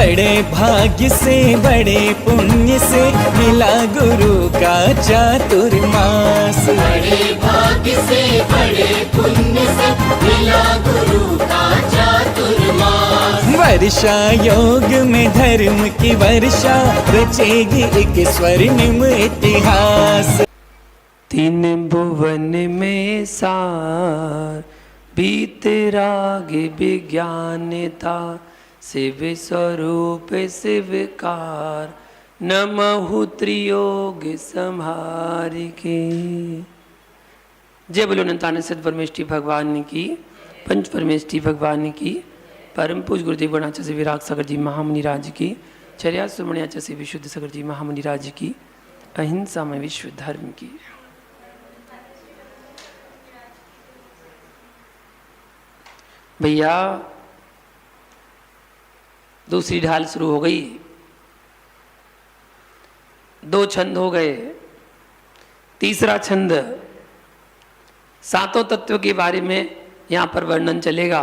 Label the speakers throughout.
Speaker 1: बड़े भाग्य से बड़े पुण्य से मिला गुरु का चातुर्मास।
Speaker 2: बड़े भाग्य से बड़े पुण्य से मिला गुरु का चातुर्मास।
Speaker 1: वर्षा योग में धर्म की वर्षा रचेगी एक स्वर्णिम इतिहास।
Speaker 3: तीन भुवन में सार बीतराग विज्ञानता शिव स्वरूप शिवकार नमहु त्रियोग संहार के। जय बोलो अनंतानंद सत परमेष्ठी भगवान की, पंच परमेष्ठी भगवान की, परम पूज गुरुदेव गणाचार्य से विराग सागर जी महामुनि राज की, चर्या सुमण्याचार्य से विशुद्ध सागर जी महामुनि राज की, अहिंसा में विश्व धर्म की। भैया दूसरी ढाल शुरू हो गई, 2 छंद हो गए, तीसरा छंद सातों तत्व के बारे में यहाँ पर वर्णन चलेगा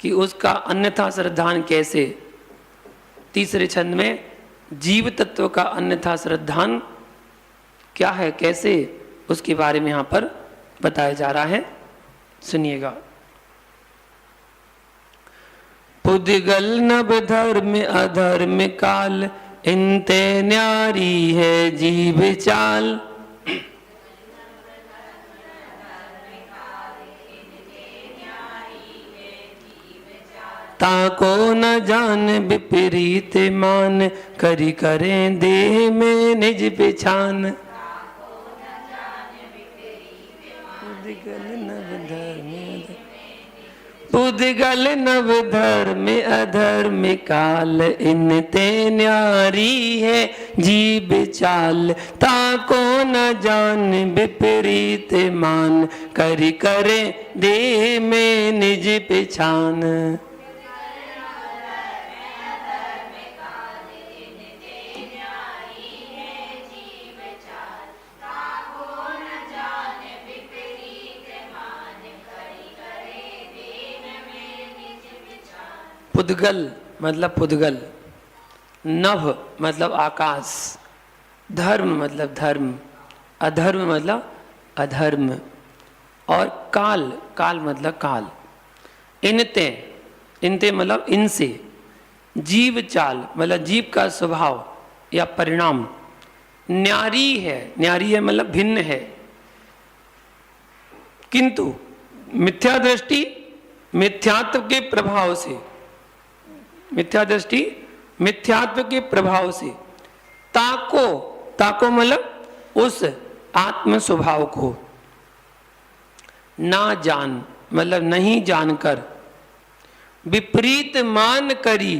Speaker 3: कि उसका अन्यथा श्रद्धान कैसे। तीसरे छंद में जीव तत्व का अन्यथा श्रद्धान क्या है, कैसे, उसके बारे में यहाँ पर बताया जा रहा है। सुनिएगा। पुद्गल नभ धर्म अधर्म काल इनते न्यारी है जीव चाल। ताको न जान विपरीत मान करी करें देह में निज पिछान। पुद्गल नव धर्म अधर्म काल इनते न्यारी है जीव चाल। ताको न जान विपरीत मान करी करे देह में निज पिछान। पुद्गल मतलब पुद्गल, नभ मतलब आकाश, धर्म मतलब धर्म, अधर्म मतलब अधर्म, और काल, काल मतलब काल। इनते, इनते मतलब इनसे, जीव चाल मतलब जीव का स्वभाव या परिणाम, न्यारी है, न्यारी है मतलब भिन्न है, किंतु मिथ्या दृष्टि मिथ्यात्व के प्रभाव से, मिथ्या दृष्टि मिथ्यात्व के प्रभाव से, ताको, ताको मतलब उस आत्म स्वभाव को, ना जान मतलब नहीं जानकर, विपरीत मान करी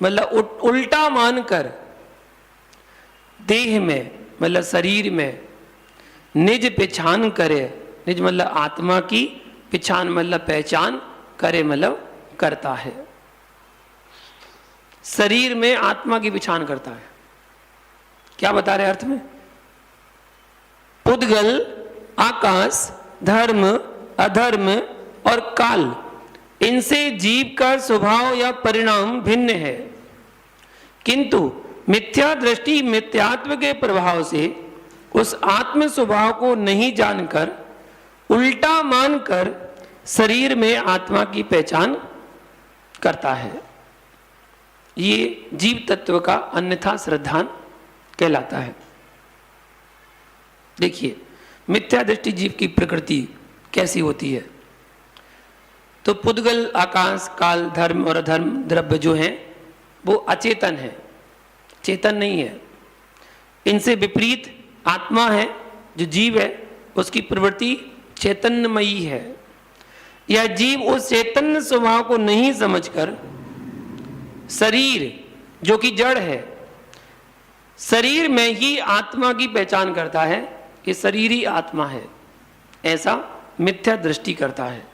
Speaker 3: मतलब उल्टा मानकर, देह में मतलब शरीर में, निज पहचान करे, निज मतलब आत्मा की, पहचान मतलब पहचान, करे मतलब करता है। शरीर में आत्मा की पहचान करता है। क्या बता रहे अर्थ में? पुद्गल आकाश, धर्म अधर्म और काल, इनसे जीव का स्वभाव या परिणाम भिन्न है, किंतु मिथ्या दृष्टि मिथ्यात्व के प्रभाव से उस आत्म स्वभाव को नहीं जानकर उल्टा मानकर शरीर में आत्मा की पहचान करता है। ये जीव तत्व का अन्यथा श्रद्धान कहलाता है। देखिए मिथ्या दृष्टि जीव की प्रकृति कैसी होती है। तो पुद्गल आकाश काल धर्म और अधर्म द्रव्य जो हैं वो अचेतन है, चेतन नहीं है। इनसे विपरीत आत्मा है जो जीव है, उसकी प्रवृत्ति चैतन्यमयी है। यह जीव उस चैतन्य स्वभाव को नहीं समझकर शरीर जो कि जड़ है, शरीर में ही आत्मा की पहचान करता है कि शरीर ही आत्मा है, ऐसा मिथ्या दृष्टि करता है।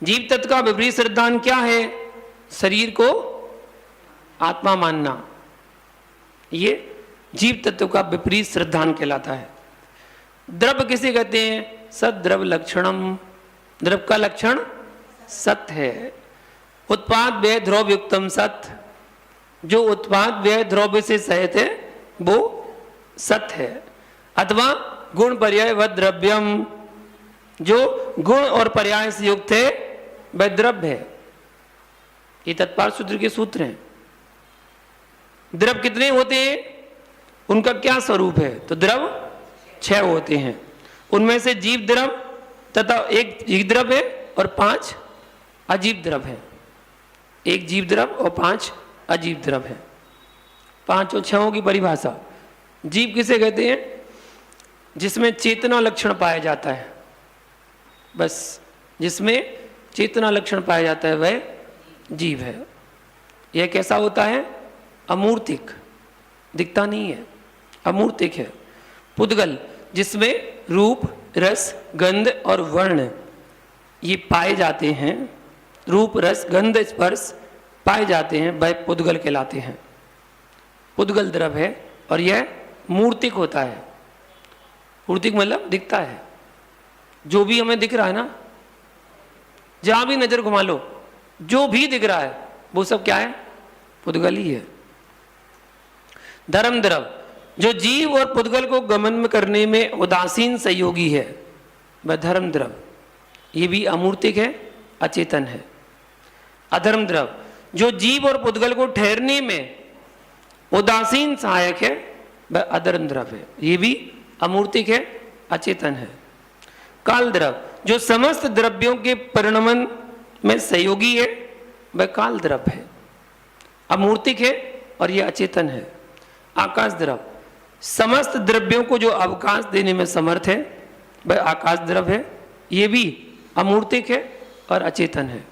Speaker 3: जीव तत्व का विपरीत सिद्धांत क्या है? शरीर को आत्मा मानना। ये जीव तत्व का विपरीत सिद्धांत कहलाता है। द्रव्य किसे कहते हैं? सद्रव्य लक्षणम। द्रव्य का लक्षण सत्य है। उत्पाद व्यय द्रव्य युक्तम सत, जो उत्पाद व्यय द्रव्य से सहित है वो सत है। अथवा गुण पर्याय व द्रव्यम, जो गुण और पर्याय से युक्त है वह द्रव्य है। ये तत्पार सूत्र के सूत्र हैं। द्रव्य कितने होते हैं, उनका क्या स्वरूप है, तो द्रव्य 6 होते हैं। उनमें से जीव द्रव्य तथा एक जीव द्रव्य है और 5 अजीव द्रव्य है। एक जीव द्रव्य और 5 अजीव द्रव्य है। 5 और 6 की परिभाषा। जीव किसे कहते हैं, जिसमें चेतना लक्षण पाया जाता है, बस जिसमें चेतना लक्षण पाया जाता है वह जीव है। यह कैसा होता है, अमूर्तिक, दिखता नहीं है, अमूर्तिक है। पुद्गल, जिसमें रूप रस गंध और वर्ण ये पाए जाते हैं, रूप रस गंध स्पर्श पाए जाते हैं, वह पुद्गल कहलाते हैं। पुद्गल द्रव्य है और यह मूर्तिक होता है। मूर्तिक मतलब दिखता है, जो भी हमें दिख रहा है ना, जहां भी नजर घुमा लो जो भी दिख रहा है वो सब क्या है, पुद्गल ही है। धर्म द्रव्य, जो जीव और पुद्गल को गमन करने में उदासीन सहयोगी है वह धर्म द्रव्य, ये भी अमूर्तिक है, अचेतन है। अधर्म द्रव्य, जो जीव और पुद्गल को ठहरने में उदासीन सहायक है वह अधर्म द्रव्य है, ये भी अमूर्तिक है, अचेतन है। काल द्रव्य, जो समस्त द्रव्यों के परिणमन में सहयोगी है वह काल द्रव्य है, अमूर्तिक है और यह अचेतन है। आकाश द्रव्य, समस्त द्रव्यों को जो अवकाश देने में समर्थ है वह आकाश द्रव्य है, ये भी अमूर्तिक है और अचेतन है।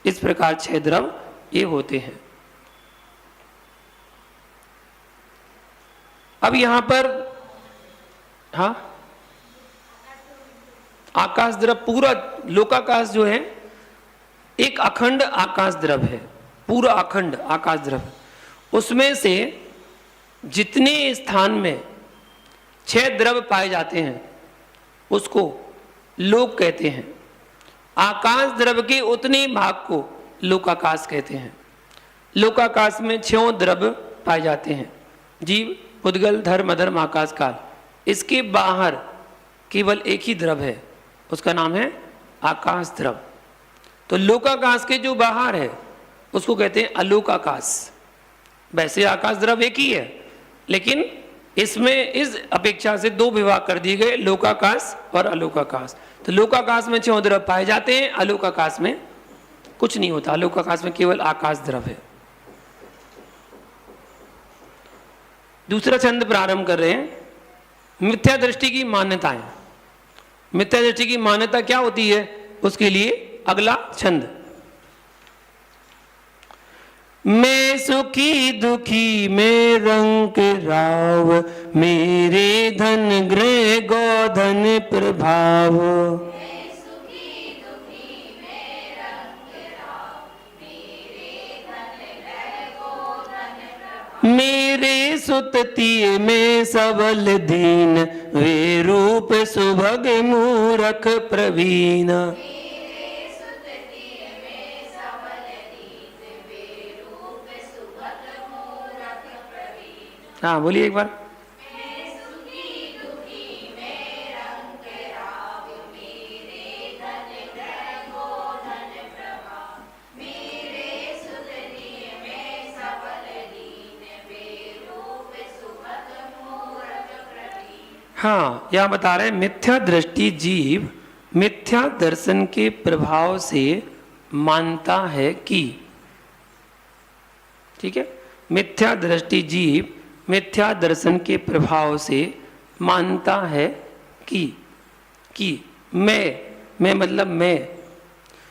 Speaker 3: इस प्रकार 6 द्रव्य ये होते हैं। अब यहां पर हाँ, आकाश द्रव्य, पूरा लोकाकाश जो है एक अखंड आकाश द्रव्य है, पूरा अखंड आकाश द्रव्य। उसमें से जितने स्थान में 6 द्रव्य पाए जाते हैं उसको लोक कहते हैं। आकाश द्रव्य के उतने भाग को लोकाकाश कहते हैं। लोकाकाश में 6 द्रव्य पाए जाते हैं, जीव पुद्गल धर्म अधर्म आकाश काल। इसके बाहर केवल एक ही द्रव्य है, उसका नाम है आकाश द्रव्य। तो लोकाकाश के जो बाहर है उसको कहते हैं अलोकाकाश। वैसे आकाश द्रव्य एक ही है, लेकिन इसमें इस अपेक्षा से 2 विभाग कर दिए गए, लोकाकाश और अलोकाकाश। तो लोकाकाश में 6 द्रव्य पाए जाते हैं, अलोकाकाश में कुछ नहीं होता, अलोकाकाश में केवल आकाश द्रव्य है। दूसरा छंद प्रारंभ कर रहे हैं, मिथ्या दृष्टि की मान्यताएं। मिथ्या दृष्टि की मान्यता क्या होती है, उसके लिए अगला छंद। मैं सुखी दुखी में रंग राव, मेरे धन गृह गोधन प्रभाव। मेरे सुतती में सबल दीन, वे रूप सुभग मूरख प्रवीण। हाँ बोलिए एक बार। हाँ, यह बता रहे मिथ्या दृष्टि जीव मिथ्या दर्शन के प्रभाव से मानता है कि, ठीक है, मिथ्या दृष्टि जीव मिथ्या दर्शन के प्रभाव से मानता है कि मैं मतलब मैं,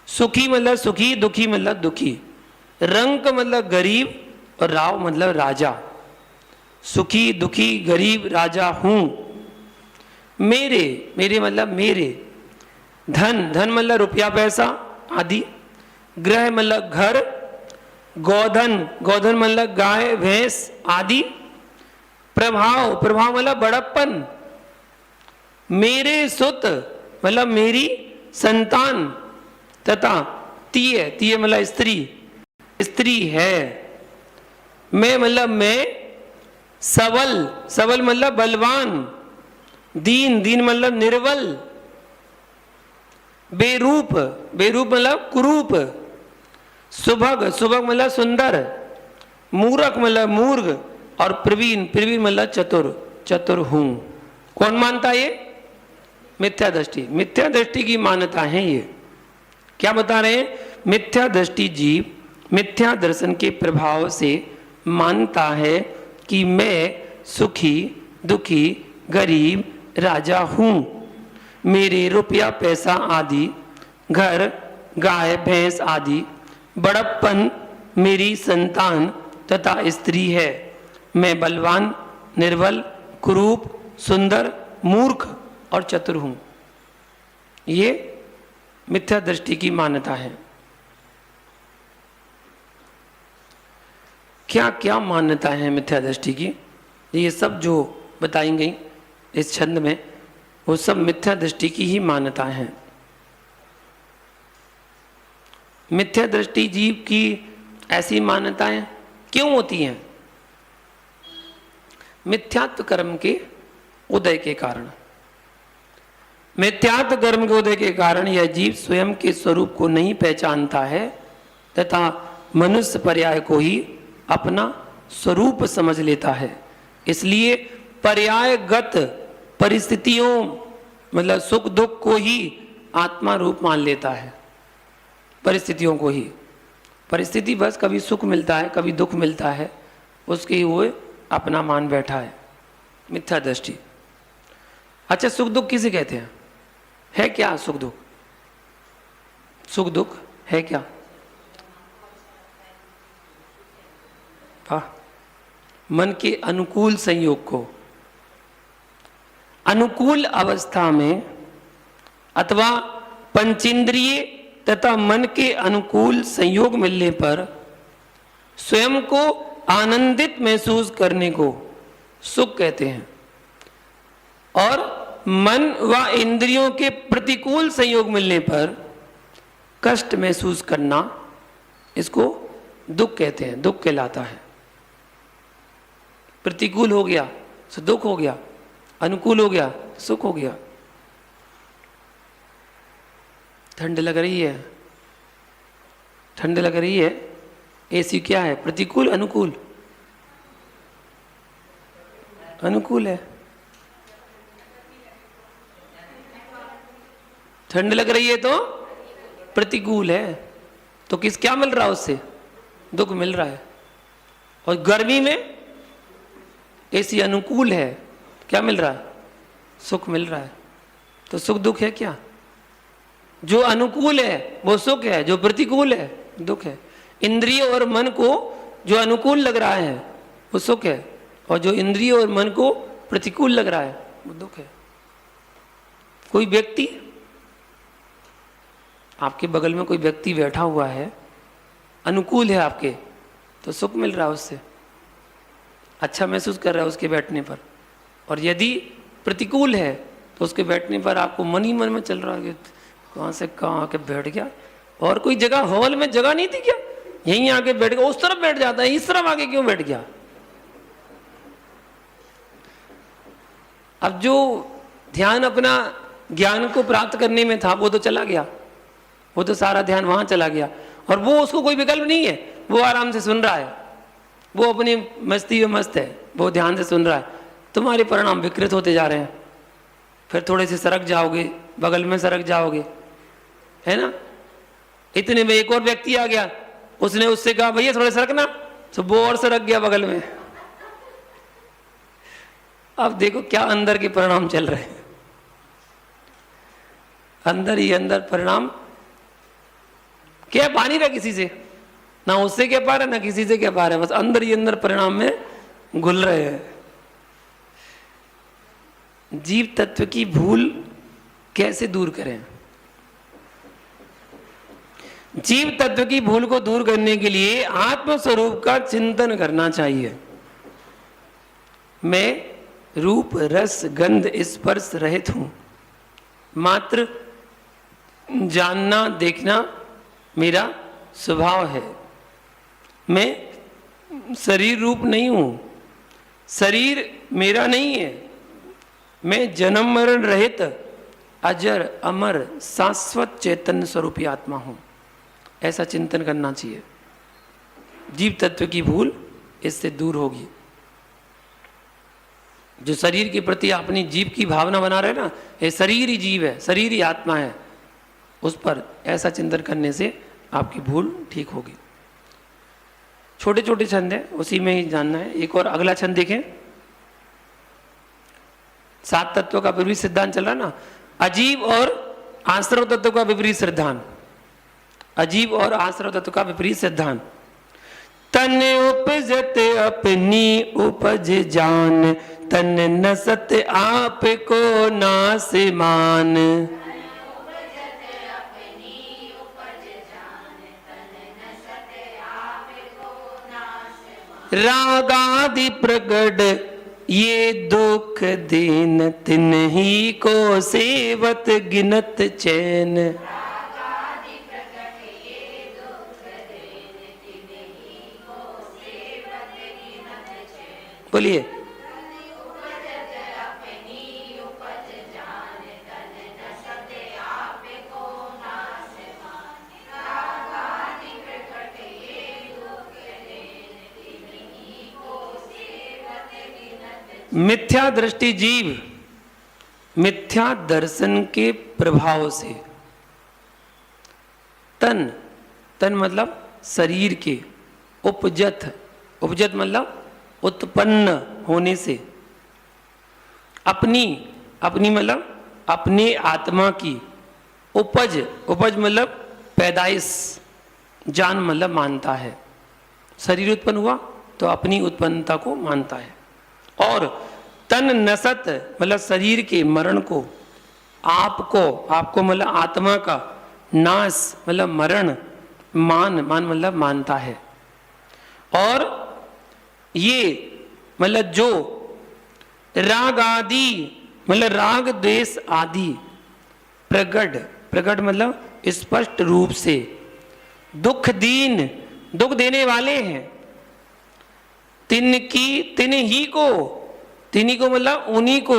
Speaker 3: सुखी मतलब सुखी, दुखी मतलब दुखी, रंक मतलब गरीब और राव मतलब राजा। सुखी दुखी गरीब राजा हूं। मेरे मतलब मेरे, धन मतलब रुपया पैसा आदि, ग्रह मतलब घर, गोधन मतलब गाय भैंस आदि, प्रभाव मतलब बड़प्पन, मेरे सुत मतलब मेरी संतान, तथा ती है, ती है मतलब स्त्री, स्त्री है। मैं मतलब मैं, सबल, सबल मतलब बलवान, दीन, दीन मतलब निर्बल, बेरूप, बेरूप मतलब कुरूप, सुभग, सुभग मतलब सुंदर, मूर्ख मतलब मूर्ख, और प्रवीण, प्रवीण मतलब चतुर, चतुर हूं। कौन मानता है ये? मिथ्या दृष्टि, मिथ्या दृष्टि की मान्यता है ये। क्या बता रहे हैं? मिथ्या दृष्टि जीव मिथ्या दर्शन के प्रभाव से मानता है कि मैं सुखी, दुखी, गरीब, राजा हूं। मेरे रुपया पैसा आदि, घर, गाय, भैंस आदि, बड़प्पन मेरी संतान तथा स्त्री है। मैं बलवान, निर्बल, कुरूप, सुंदर, मूर्ख और चतुर हूं। ये मिथ्या दृष्टि की मान्यता है। क्या क्या मान्यता है मिथ्या दृष्टि की? ये सब जो बताई गई इस छंद में, वो सब मिथ्या दृष्टि की ही मान्यता है। मिथ्या दृष्टि जीव की ऐसी मान्यताएं क्यों होती हैं? मिथ्यात्व कर्म के उदय के कारण। मिथ्यात्व कर्म के उदय के कारण यह जीव स्वयं के स्वरूप को नहीं पहचानता है तथा मनुष्य पर्याय को ही अपना स्वरूप समझ लेता है। इसलिए पर्यायगत परिस्थितियों मतलब सुख दुख को ही आत्मा रूप मान लेता है। परिस्थितियों को ही, परिस्थिति बस कभी सुख मिलता है कभी दुख मिलता है, उसके ही वो अपना मान बैठा है। मिथ्या दृष्टि। अच्छा, सुख दुख किसे कहते हैं? है क्या सुख दुख? सुख दुख है क्या? वाह, मन के अनुकूल संयोग को, अनुकूल अवस्था में अथवा पंचेंद्रिय तथा मन के अनुकूल संयोग मिलने पर स्वयं को आनंदित महसूस करने को सुख कहते हैं, और मन व इंद्रियों के प्रतिकूल संयोग मिलने पर कष्ट महसूस करना, इसको दुख कहते हैं, दुख कहलाता है। प्रतिकूल हो गया तो दुख हो गया, अनुकूल हो गया सुख हो गया। ठंड लग रही है, ठंड लग रही है, एसी क्या है? प्रतिकूल अनुकूल? अनुकूल है। ठंड लग रही है तो प्रतिकूल है, तो किस क्या मिल रहा है? उससे दुख मिल रहा है। और गर्मी में एसी अनुकूल है, क्या मिल रहा है? सुख मिल रहा है। तो सुख दुख है क्या? जो अनुकूल है वो सुख है, जो प्रतिकूल है दुख है। इंद्रिय और मन को जो अनुकूल लग रहा है वो सुख है, और जो इंद्रिय और मन को प्रतिकूल लग रहा है वो दुख है। कोई व्यक्ति, आपके बगल में कोई व्यक्ति बैठा हुआ है, अनुकूल है आपके, तो सुख मिल रहा है उससे, अच्छा महसूस कर रहा है उसके बैठने पर। और यदि प्रतिकूल है तो उसके बैठने पर आपको मन ही मन में चल रहा है कि कहाँ से कहाँ आके बैठ गया, और कोई जगह हॉल में जगह नहीं थी क्या? यहीं आके बैठ गया, उस तरफ बैठ जाता है, इस तरफ आके क्यों बैठ गया? अब जो ध्यान अपना ज्ञान को प्राप्त करने में था वो तो चला गया, वो तो सारा ध्यान वहां चला गया, और वो उसको कोई विकल्प नहीं है, वो आराम से सुन रहा है, वो अपनी मस्ती में मस्त है, वो ध्यान से सुन रहा है। तुम्हारे परिणाम विकृत होते जा रहे हैं, फिर थोड़े से सरक जाओगे, बगल में सरक जाओगे, है ना? इतने में एक और व्यक्ति आ गया, उसने उससे कहा भैया थोड़े सरकना, तो वो और सरक गया बगल में। अब देखो क्या अंदर के परिणाम चल रहे हैं, अंदर ही अंदर परिणाम क्या पा नहीं रहा किसी से, ना उससे क्या पा रहा ना किसी से क्या पा रहा है, बस अंदर ही अंदर परिणाम में घुल रहे हैं। जीव तत्व की भूल कैसे दूर करें? जीव तत्व की भूल को दूर करने के लिए आत्म स्वरूप का चिंतन करना चाहिए। मैं रूप रस गंध स्पर्श रहित हूं, मात्र जानना देखना मेरा स्वभाव है। मैं शरीर रूप नहीं हूं, शरीर मेरा नहीं है। मैं जन्म मरण रहित अजर अमर शाश्वत चैतन्य स्वरूपी आत्मा हूं। ऐसा चिंतन करना चाहिए। जीव तत्व की भूल इससे दूर होगी। जो शरीर के प्रति अपनी जीव की भावना बना रहे ना, ये शरीर ही जीव है, शरीर ही आत्मा है, उस पर ऐसा चिंतन करने से आपकी भूल ठीक होगी। छोटे छोटे छंद है, उसी में ही जानना है। एक और अगला छंद देखें। 7 तत्वों का विपरीत सिद्धांत चल रहा ना, अजीव और आश्रव तत्व का विपरीत सिद्धांत। अजीव और आश्रव तत्व का विपरीत सिद्धांत। तन उपजत अपनी उपज जान, तन नसत आप को नास मान। रागादि प्रगट ये दुख दीन, तिन ही को सेवत गिनत चैन। बोलिए। मिथ्या दृष्टि जीव मिथ्या दर्शन के प्रभाव से तन, तन मतलब शरीर के, उपजत, उपजत मतलब उत्पन्न होने से, अपनी, अपनी मतलब अपने आत्मा की, उपज, उपज मतलब पैदाइश, जान मतलब मानता है। शरीर उत्पन्न हुआ तो अपनी उत्पन्नता को मानता है। और तन नसत मतलब शरीर के मरण को, आपको, आपको मतलब आत्मा का, नाश मतलब मरण, मान, मान मतलब मानता है। और ये मतलब जो राग आदि मतलब राग द्वेष आदि प्रगट, प्रगट मतलब स्पष्ट रूप से दुख दीन, दुख देने वाले हैं। तिन की, तिन ही को, तिन्ही को मतलब उन्हीं को,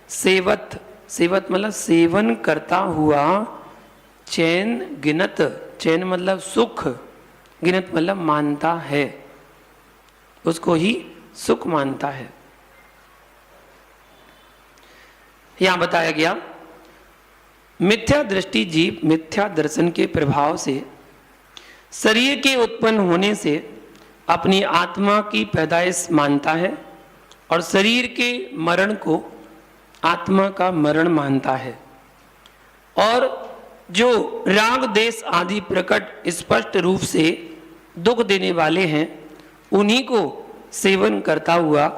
Speaker 3: सेवत, सेवत मतलब सेवन करता हुआ, चैन गिनत, चैन मतलब सुख, गिनत मतलब मानता है, उसको ही सुख मानता है। यहां बताया गया मिथ्या दृष्टि जीव मिथ्या दर्शन के प्रभाव से शरीर के उत्पन्न होने से अपनी आत्मा की पैदाइश मानता है और शरीर के मरण को आत्मा का मरण मानता है। और जो राग देश आदि प्रकट स्पष्ट रूप से दुख देने वाले हैं, उन्हीं को सेवन करता हुआ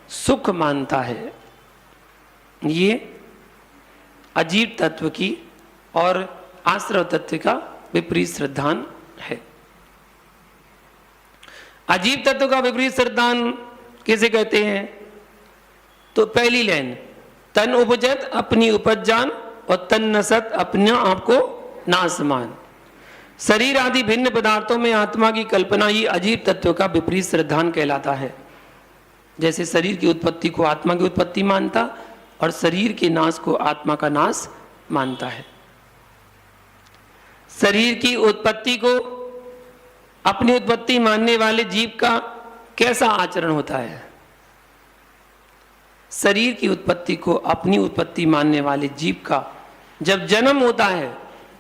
Speaker 3: सुख मानता है। ये अजीव तत्व की और आश्रव तत्व का विपरीत सिद्धांत है। अजीव तत्व का विपरीत सिद्धांत किसे कहते हैं? तो पहली लाइन, तन उपजत अपनी उपज जान और तन नसत अपने आप को नासमान। शरीर आदि भिन्न पदार्थों में आत्मा की कल्पना ही अजीव तत्व का विपरीत सिद्धांत कहलाता है। जैसे शरीर की उत्पत्ति को आत्मा की उत्पत्ति मानता और शरीर के नाश को आत्मा का नाश मानता है। शरीर की उत्पत्ति को अपनी उत्पत्ति मानने वाले जीव का कैसा आचरण होता है? शरीर की उत्पत्ति को अपनी उत्पत्ति मानने वाले जीव का जब जन्म होता है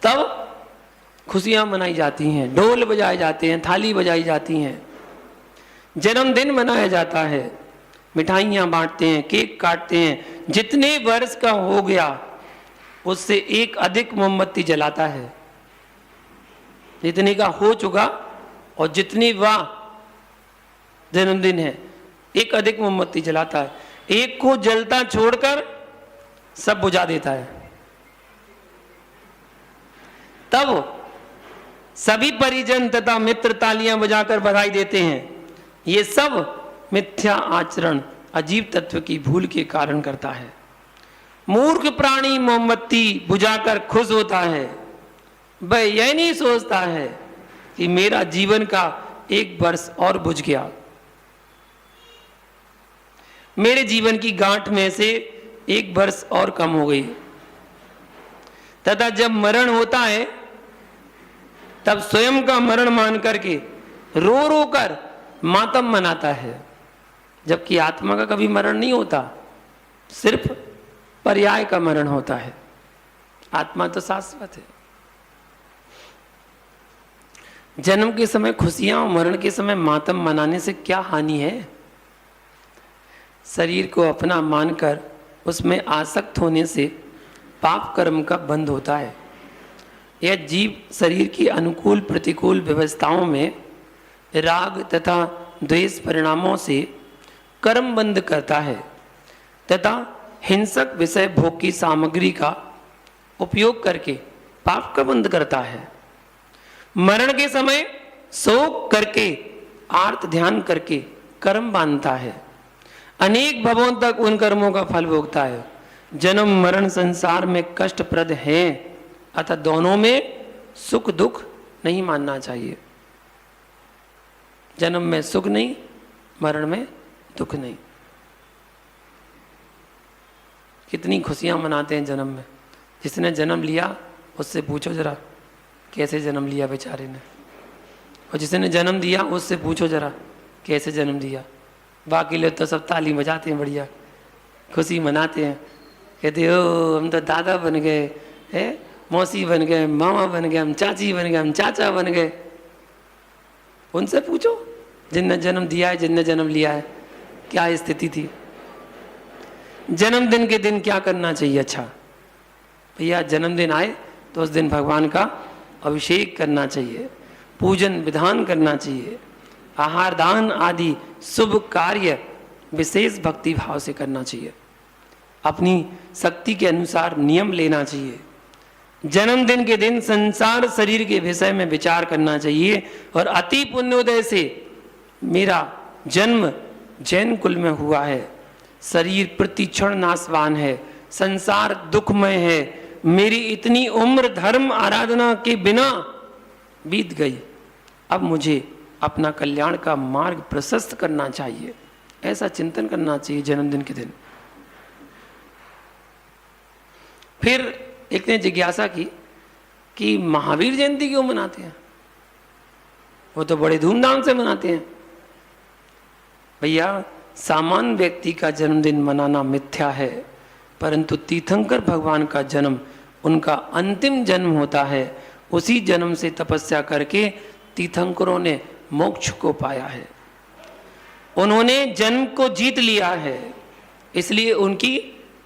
Speaker 3: तब खुशियां मनाई जाती हैं, ढोल बजाए जाते हैं, थाली बजाई जाती हैं, जन्मदिन मनाया जाता है, मिठाइयाँ बांटते हैं, केक काटते हैं। जितने वर्ष का हो गया उससे एक अधिक मोमबत्ती जलाता है। जितने का हो चुका और जितनी वाह जन्मदिन है, एक अधिक मोमबत्ती जलाता है। एक को जलता छोड़कर सब बुझा देता है। तब सभी परिजन तथा मित्र तालियां बजाकर बधाई देते हैं। ये सब मिथ्या आचरण अजीव तत्व की भूल के कारण करता है। मूर्ख प्राणी मोमबत्ती बुझाकर खुश होता है, वह यह नहीं सोचता है कि मेरा जीवन का 1 वर्ष और बुझ गया, मेरे जीवन की गांठ में से 1 वर्ष और कम हो गई। तथा जब मरण होता है तब स्वयं का मरण मान करके रो रो कर मातम मनाता है, जबकि आत्मा का कभी मरण नहीं होता, सिर्फ पर्याय का मरण होता है। आत्मा तो शाश्वत है। जन्म के समय खुशियां और मरण के समय मातम मनाने से क्या हानि है? शरीर को अपना मानकर उसमें आसक्त होने से पाप कर्म का बंध होता है। यह जीव शरीर की अनुकूल प्रतिकूल व्यवस्थाओं में राग तथा द्वेष परिणामों से कर्म बंध करता है तथा हिंसक विषय भोग की सामग्री का उपयोग करके पाप का बंध करता है। मरण के समय शोक करके आर्त ध्यान करके कर्म बांधता है, अनेक भवों तक उन कर्मों का फल भोगता है। जन्म मरण संसार में कष्टप्रद है, अतः दोनों में सुख दुख नहीं मानना चाहिए। जन्म में सुख नहीं, मरण में दुख नहीं। कितनी खुशियां मनाते हैं जन्म में। जिसने जन्म लिया उससे पूछो जरा कैसे जन्म लिया बेचारे ने, और जिसने जन्म दिया उससे पूछो जरा कैसे जन्म दिया। बाकी लोग तो सब ताली बजाते हैं, बढ़िया खुशी मनाते हैं, कहते हो हम तो दादा बन गए, है मौसी बन गए, मामा बन गए, हम चाची बन गए, हम चाचा बन गए। उनसे पूछो जिनने जन्म दिया है, जिनने जन्म लिया है, क्या स्थिति थी। जन्मदिन के दिन क्या करना चाहिए? अच्छा भैया जन्मदिन आए तो उस दिन भगवान का अभिषेक करना चाहिए, पूजन विधान करना चाहिए, आहार दान आदि शुभ कार्य विशेष भक्ति भाव से करना चाहिए, अपनी शक्ति के अनुसार नियम लेना चाहिए। जन्मदिन के दिन संसार शरीर के विषय में विचार करना चाहिए और अति पुण्योदय से मेरा जन्म जैन कुल में हुआ है, शरीर प्रतिक्षण नाशवान है, संसार दुखमय है, मेरी इतनी उम्र धर्म आराधना के बिना बीत गई, अब मुझे अपना कल्याण का मार्ग प्रशस्त करना चाहिए। ऐसा चिंतन करना चाहिए जन्मदिन के दिन। फिर एक ने जिज्ञासा की कि महावीर जयंती क्यों मनाते हैं? वो तो बड़े धूमधाम से मनाते हैं। भैया सामान्य व्यक्ति का जन्मदिन मनाना मिथ्या है, परंतु तीर्थंकर भगवान का जन्म उनका अंतिम जन्म होता है। उसी जन्म से तपस्या करके तीर्थंकरों ने मोक्ष को पाया है, उन्होंने जन्म को जीत लिया है, इसलिए उनकी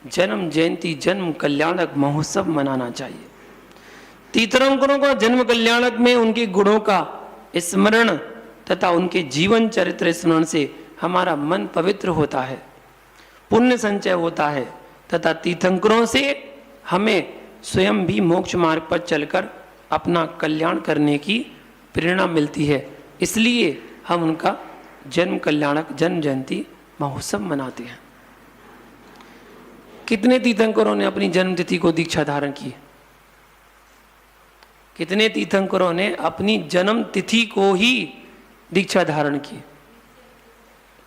Speaker 3: जन्म जयंती जन्म कल्याणक महोत्सव मनाना चाहिए। तीर्थंकरों का जन्म कल्याणक में उनके गुणों का स्मरण तथा उनके जीवन चरित्र स्मरण से हमारा मन पवित्र होता है, पुण्य संचय होता है तथा तीर्थंकरों से हमें स्वयं भी मोक्ष मार्ग पर चलकर अपना कल्याण करने की प्रेरणा मिलती है। इसलिए हम उनका जन्म कल्याणक जन्म जयंती महोत्सव मनाते हैं। कितने तीर्थंकरों ने अपनी जन्म तिथि को दीक्षा धारण की? कितने तीर्थंकरों ने अपनी जन्म तिथि को ही दीक्षा धारण की?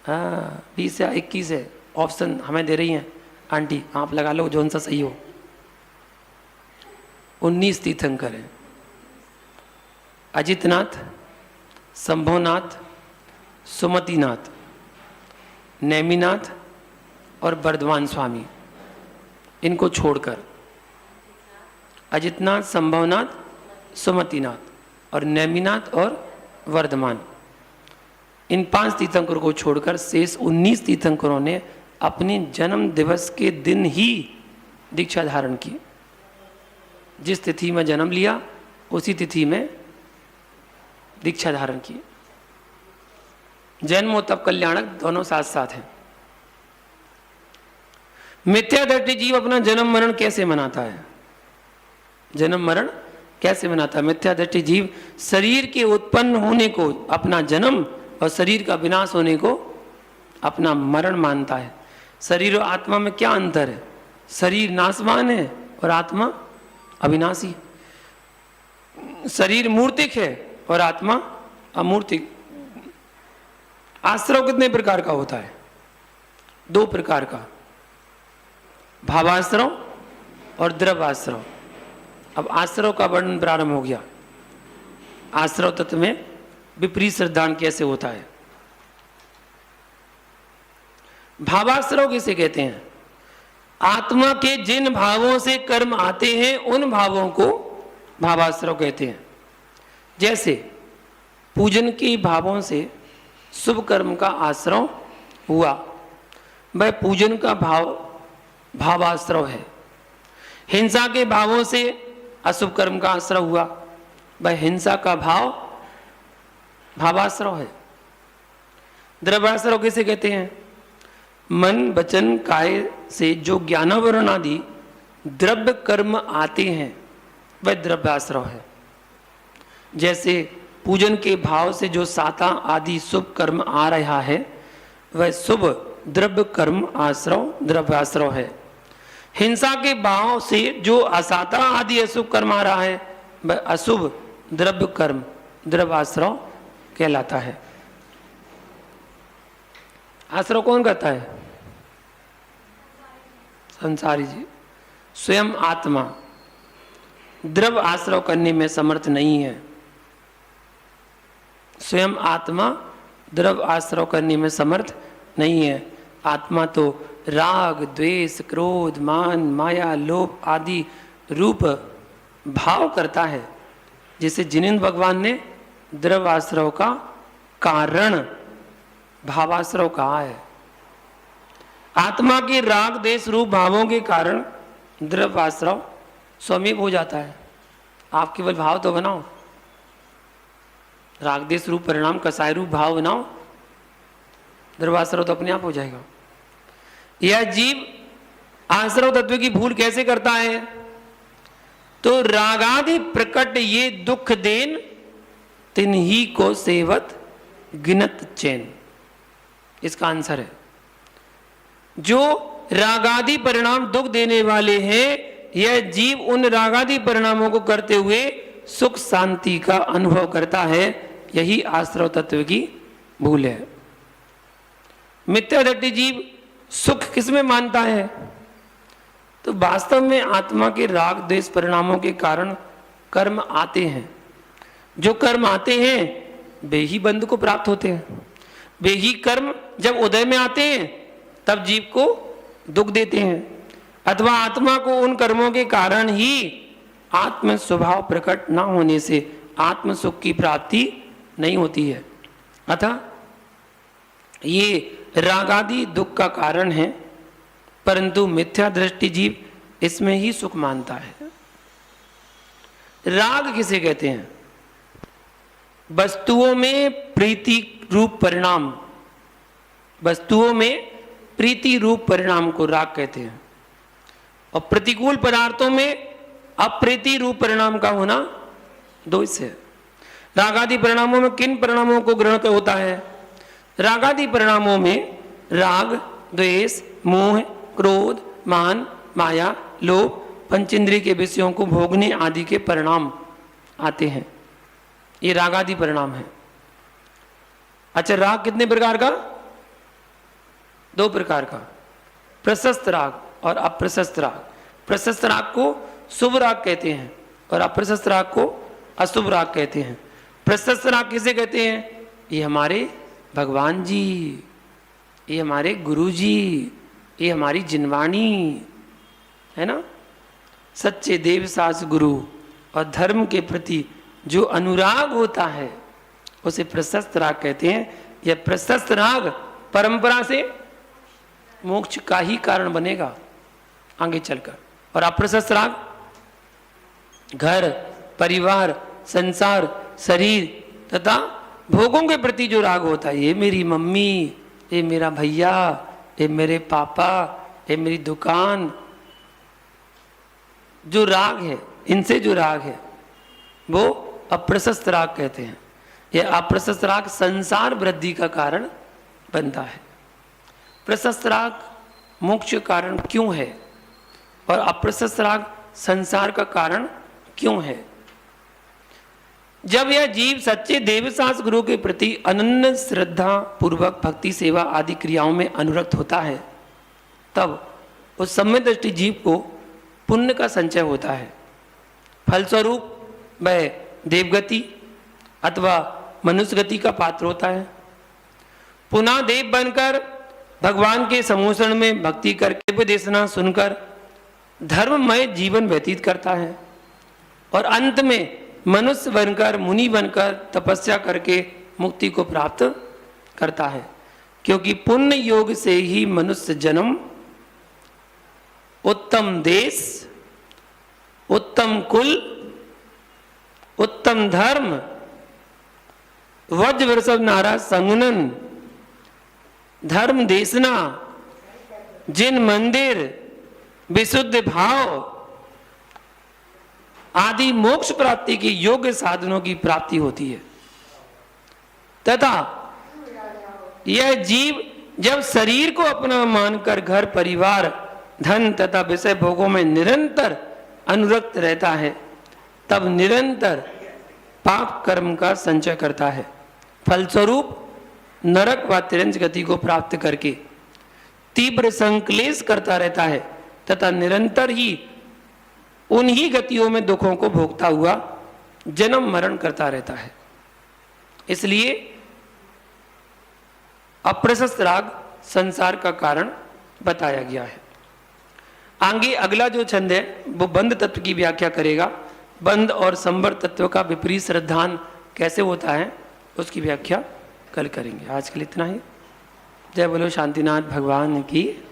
Speaker 3: हाँ 20 या 21 है, ऑप्शन हमें दे रही हैं आंटी, आप लगा लो जोन सा सही हो। 19 तीर्थंकर हैं, अजितनाथ, संभवनाथ, सुमतिनाथ, नेमिनाथ और बर्धमान स्वामी। इनको छोड़कर अजितनाथ, संभवनाथ, सुमतिनाथ और नेमिनाथ और वर्धमान, इन 5 तीर्थंकरों को छोड़कर शेष 19 तीर्थंकरों ने अपने जन्म दिवस के दिन ही दीक्षा धारण की। जिस तिथि में जन्म लिया उसी तिथि में दीक्षा धारण की। जन्म और तप कल्याणक दोनों साथ साथ हैं। मिथ्या दृष्टि जीव अपना जन्म मरण कैसे मनाता है? जन्म मरण कैसे मनाता है? मिथ्या दृष्टि जीव शरीर के उत्पन्न होने को अपना जन्म और शरीर का विनाश होने को अपना मरण मानता है। शरीर और आत्मा में क्या अंतर है? शरीर नाशवान है और आत्मा अविनाशी। शरीर मूर्तिक है और आत्मा अमूर्तिक। आश्रव कितने प्रकार का होता है? 2 प्रकार का, भावाश्रव और द्रव्याश्रव। अब आश्रव का वर्णन प्रारंभ हो गया। आश्रव तत्व में विपरीत श्रद्धान कैसे होता है। भावाश्रव किसे कहते हैं? आत्मा के जिन भावों से कर्म आते हैं उन भावों को भावाश्रव कहते हैं। जैसे पूजन के भावों से शुभ कर्म का आश्रव हुआ, वह पूजन का भाव भावाश्रव है। हिंसा के भावों से अशुभ कर्म का आश्रव हुआ, वह हिंसा का भाव भावाश्रव है। द्रव्याश्रव किसे कहते हैं? मन वचन काय से जो ज्ञानावरण आदि द्रव्य कर्म आते हैं वह द्रव्याश्रव है। जैसे पूजन के भाव से जो साता आदि शुभ कर्म आ रहा है वह शुभ द्रव्य कर्म आश्रव द्रव्याश्रव है। हिंसा के भाव से जो असाता आदि अशुभ कर्म आ रहा है वह अशुभ द्रव्य कर्म द्रव्याश्रव कहलाता है। आश्रव कौन करता है? संसारी जी। स्वयं आत्मा द्रव्य आश्रव करने में समर्थ नहीं है। स्वयं आत्मा द्रव्य आश्रव करने में समर्थ नहीं है। आत्मा तो राग द्वेष क्रोध मान माया लोभ आदि रूप भाव करता है, जिसे जिनेंद्र भगवान ने द्रव्य आश्रव का कारण भावाश्रव कहा है। आत्मा के राग देश रूप भावों के कारण द्रव्य आश्रव स्वमेव हो जाता है। आप केवल भाव तो बनाओ, राग देश रूप परिणाम कसाय रूप भाव बनाओ, द्रव्याश्रव तो अपने आप हो जाएगा। यह जीव आश्रव तत्व की भूल कैसे करता है? तो रागादि प्रकट ये दुख देन तिन्ही को सेवत गिनत चैन, इसका आंसर है। जो रागादि परिणाम दुख देने वाले हैं, यह जीव उन रागादि परिणामों को करते हुए सुख शांति का अनुभव करता है। यही आश्रव तत्व की भूल है। मिथ्यादृष्टि जीव सुख किसमें मानता है? तो वास्तव में आत्मा के राग द्वेष परिणामों के कारण कर्म आते हैं। जो कर्म आते हैं वे ही बंध को प्राप्त होते हैं। वे ही कर्म जब उदय में आते हैं तब जीव को दुख देते हैं, अथवा आत्मा को उन कर्मों के कारण ही आत्म स्वभाव प्रकट न होने से आत्म सुख की प्राप्ति नहीं होती है। अतः ये रागादि दुख का कारण है, परंतु मिथ्या दृष्टि जीव इसमें ही सुख मानता है। राग किसे कहते हैं? वस्तुओं में प्रीति रूप परिणाम, वस्तुओं में प्रीति रूप परिणाम को राग कहते हैं। और प्रतिकूल पदार्थों में अप्रीति रूप परिणाम का होना दोष है। रागादि परिणामों में किन परिणामों को ग्रहण होता है? रागादि परिणामों में राग द्वेष मोह क्रोध मान माया लोभ पंचेंद्रिय के विषयों को भोगने आदि के परिणाम आते हैं। ये रागादि परिणाम है। अच्छा, राग कितने प्रकार का? 2 प्रकार का, प्रशस्त राग और अप्रशस्त राग। प्रशस्त राग को शुभ राग कहते हैं और अप्रशस्त राग को अशुभ राग कहते हैं। प्रशस्त राग किसे कहते हैं? ये हमारे भगवान जी, ये हमारे गुरु जी, ये हमारी जिनवाणी है ना। सच्चे देव सास गुरु और धर्म के प्रति जो अनुराग होता है उसे प्रशस्त राग कहते हैं। यह प्रशस्त राग परंपरा से मोक्ष का ही कारण बनेगा आगे चलकर। और अप्रशस्त राग घर परिवार संसार शरीर तथा भोगों के प्रति जो राग होता है, ये मेरी मम्मी, ये मेरा भैया, ये मेरे पापा, ये मेरी दुकान, जो राग है, इनसे जो राग है वो अप्रशस्त राग कहते हैं। यह अप्रशस्त राग संसार वृद्धि का कारण बनता है। प्रशस्त राग मोक्ष कारण क्यों है और अप्रशस्त राग संसार का कारण क्यों है? जब यह जीव सच्चे देवसास गुरु के प्रति अनन्य श्रद्धा पूर्वक भक्ति सेवा आदि क्रियाओं में अनुरक्त होता है, तब उस सम्य दृष्टि जीव को पुण्य का संचय होता है। फलस्वरूप वह देवगति अथवा मनुष्य गति का पात्र होता है। पुनः देव बनकर भगवान के समोषण में भक्ति करके उपदेशना सुनकर धर्ममय जीवन व्यतीत करता है और अंत में मनुष्य बनकर मुनि बनकर तपस्या करके मुक्ति को प्राप्त करता है। क्योंकि पुण्य योग से ही मनुष्य जन्म, उत्तम देश, उत्तम कुल, उत्तम धर्म, वज्र वृषभ नारा संगनन, धर्म देशना, जिन मंदिर, विशुद्ध भाव आदि मोक्ष प्राप्ति के योग्य साधनों की प्राप्ति होती है। तथा यह जीव जब शरीर को अपना मानकर घर परिवार धन तथा विषय भोगों में निरंतर अनुरक्त रहता है, तब निरंतर पाप कर्म का संचय करता है। फलस्वरूप नरक व तिरंज गति को प्राप्त करके तीव्र संक्लेश करता रहता है तथा निरंतर ही उन्हीं गतियों में दुखों को भोगता हुआ जन्म मरण करता रहता है। इसलिए अप्रशस्त राग संसार का कारण बताया गया है। आगे अगला जो छंद है वो बंध तत्व की व्याख्या करेगा। बंध और संवर तत्व का विपरीत श्रद्धान कैसे होता है उसकी व्याख्या कल करेंगे। आज के लिए इतना ही। जय बोलो शांतिनाथ भगवान की।